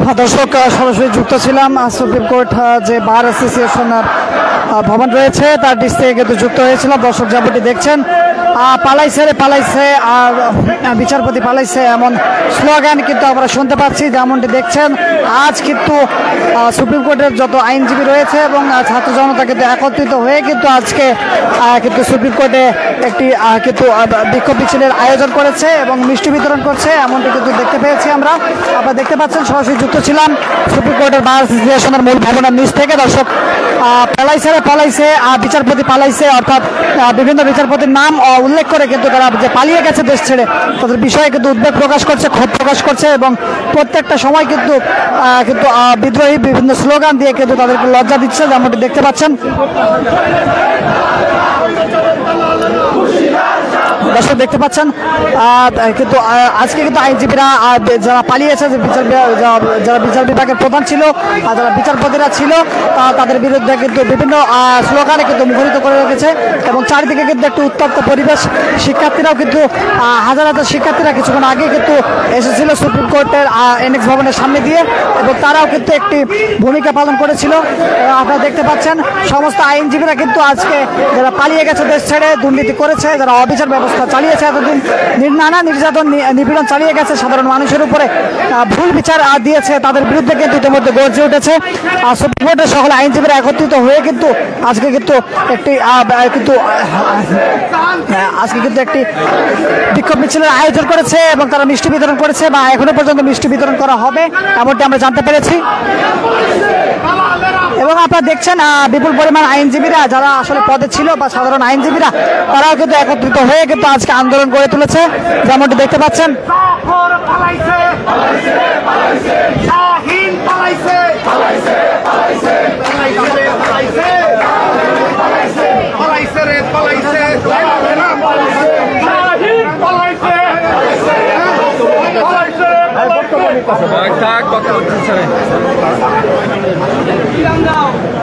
দর্শক সরাসরি যুক্ত ছিলাম সুপ্রিম কোর্ট যে বার অ্যাসোসিয়েশনের ভবন রয়েছে তার ডিস থেকে কিন্তু যুক্ত হয়েছিলাম। দর্শক যেমনটি দেখছেন পালাইছে রে পালাইছে আর বিচারপতি পালাইছে এমন স্লোগান কিন্তু আমরা শুনতে পাচ্ছি। যেমনটি দেখছেন আজ কিন্তু সুপ্রিম কোর্টের যত আইনজীবী রয়েছে এবং ছাত্র জনতা কিন্তু একত্রিত হয়ে কিন্তু আজকে কিন্তু সুপ্রিম কোর্টে একটি কিন্তু বিক্ষোভ মিছিলের আয়োজন করেছে এবং মিষ্টি বিতরণ করছে এমনটি কিন্তু দেখতে পেয়েছি আমরা। আপনারা দেখতে পাচ্ছেন সরাসরি যুক্ত ছিলাম সুপ্রিম কোর্টের বার অ্যাসোসিয়েশনের মূল ভবনের নিচ থেকে। দর্শক পালাইছে রে পালাইছে বিচারপতি পালাইছে অর্থাৎ বিভিন্ন বিচারপতির নাম উল্লেখ করে কিন্তু তারা যে পালিয়ে গেছে দেশ ছেড়ে তাদের বিষয়ে কিন্তু উদ্বেগ প্রকাশ করছে, ক্ষোভ প্রকাশ করছে এবং প্রত্যেকটা সময় কিন্তু বিদ্রোহী বিভিন্ন স্লোগান দিয়ে কিন্তু তাদেরকে লজ্জা দিচ্ছে যেমনটি দেখতে পাচ্ছেন। দর্শক দেখতে পাচ্ছেন কিন্তু আজকে কিন্তু আইনজীবীরা যারা পালিয়েছে যারা বিচার বিভাগের প্রধান ছিল যারা বিচারপতিরা ছিল তাদের বিরুদ্ধে কিন্তু বিভিন্ন স্লোগানে কিন্তু মুখরিত করে রেখেছে এবং চারিদিকে কিন্তু একটি উত্তপ্ত পরিবেশ। শিক্ষার্থীরাও কিন্তু হাজার হাজার শিক্ষার্থীরা কিছুক্ষণ আগে কিন্তু এসেছিল সুপ্রিম কোর্টের এনএক্স ভবনের সামনে দিয়ে এবং তারাও কিন্তু একটি ভূমিকা পালন করেছিল। আপনারা দেখতে পাচ্ছেন সমস্ত আইনজীবীরা কিন্তু আজকে যারা পালিয়ে গেছে দেশ ছেড়ে, দুর্নীতি করেছে, যারা অবিচার ব্যবস্থা চালিয়েছে, এতদিন নানা নির্যাতন নিপীড়ন চালিয়ে গেছে, সাধারণ মানুষের উপরে ভুল বিচার দিয়েছে, তাদের বিরুদ্ধে কিন্তু ইতিমধ্যে গর্জে উঠেছে সুপ্রিম কোর্টের সকল আইনজীবীরা একত্রিত হয়ে কিন্তু আজকে কিন্তু একটি বিক্ষোভ মিছিলের আয়োজন করেছে এবং তারা মিষ্টি বিতরণ করেছে বা এখনো পর্যন্ত মিষ্টি বিতরণ করা হবে এমনটি আমরা জানতে পেরেছি। এবং আপনারা দেখছেন বিপুল পরিমাণ আইনজীবীরা যারা আসলে পদে ছিল বা সাধারণ আইনজীবীরা তারাও কিন্তু একত্রিত হয়ে কিন্তু আজকে আন্দোলন গড়ে তুলেছে যেমনটি দেখতে পাচ্ছেন।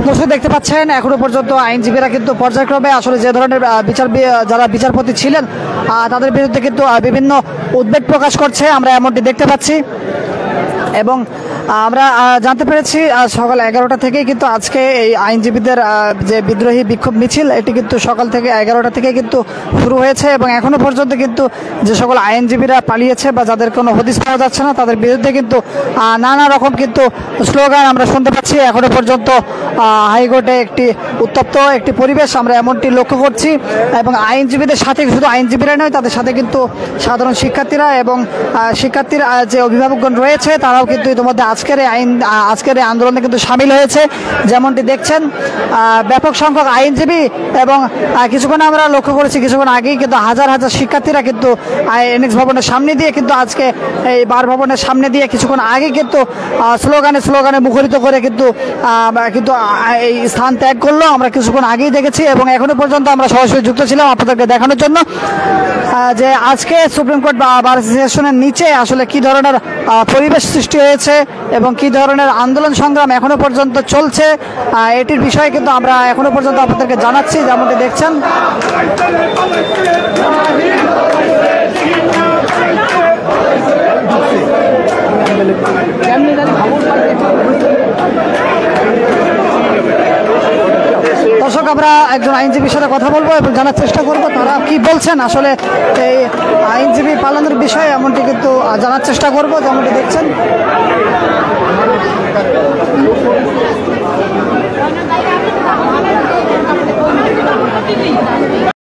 দর্শক দেখতে পাচ্ছেন এখনো পর্যন্ত আইনজীবীরা কিন্তু পর্যায়ক্রমে আসলে যে ধরনের যারা বিচারপতি ছিলেন তাদের বিরুদ্ধে কিন্তু বিভিন্ন উদ্বেগ প্রকাশ করছে আমরা এমনটি দেখতে পাচ্ছি। এবং আমরা জানতে পেরেছি সকাল 11টা থেকেই কিন্তু আজকে এই আইনজীবীদের যে বিদ্রোহী বিক্ষোভ মিছিল এটি কিন্তু সকাল থেকে 11টা থেকে কিন্তু শুরু হয়েছে এবং এখনো পর্যন্ত কিন্তু যে সকল আইনজীবীরা পালিয়েছে বা যাদের কোনো হদিস পাওয়া যাচ্ছে না তাদের বিরুদ্ধে কিন্তু নানা রকম কিন্তু স্লোগান আমরা শুনতে পাচ্ছি। এখনো পর্যন্ত হাইকোর্টে একটি উত্তপ্ত একটি পরিবেশ আমরা এমনটি লক্ষ্য করছি এবং আইনজীবীদের সাথে শুধু আইনজীবীরা নয় তাদের সাথে কিন্তু সাধারণ শিক্ষার্থীরা এবং শিক্ষার্থীর যে অভিভাবকগণ রয়েছে তারাও কিন্তু ইতিমধ্যে আজকের এই আন্দোলনে কিন্তু সামিল হয়েছে যেমনটি দেখছেন। ব্যাপক সংখ্যক আইনজীবী এবং কিছুক্ষণ আমরা লক্ষ্য করেছি কিছুক্ষণ আগেই কিন্তু হাজার হাজার শিক্ষার্থীরা কিন্তু এনএক্স ভবনের সামনে দিয়ে কিন্তু আজকে এই বার ভবনের সামনে দিয়ে কিছুক্ষণ আগে কিন্তু স্লোগানে মুখরিত করে কিন্তু এই স্থান ত্যাগ করলো আমরা কিছুক্ষণ আগেই দেখেছি এবং এখনো পর্যন্ত আমরা সরাসরি যুক্ত ছিলাম আপনাদেরকে দেখানোর জন্য যে আজকে সুপ্রিম কোর্ট বার অ্যাসোসিয়েশনের নিচে আসলে কি ধরনের পরিবেশ সৃষ্টি হয়েছে এবং কি ধরনের আন্দোলন সংগ্রাম এখনো পর্যন্ত চলছে এটির বিষয়ে কিন্তু আমরা এখনো পর্যন্ত আপনাদেরকে জানাচ্ছি যেমনটি দেখছেন। দর্শক আমরা একজন আইনজীবীর সাথে কথা বলবো এবং জানার চেষ্টা করবো তারা কি বলছেন আসলে এই আইনজীবী পালনের বিষয়ে এমনটি কিন্তু জানার চেষ্টা করবো যেমনটি দেখছেন।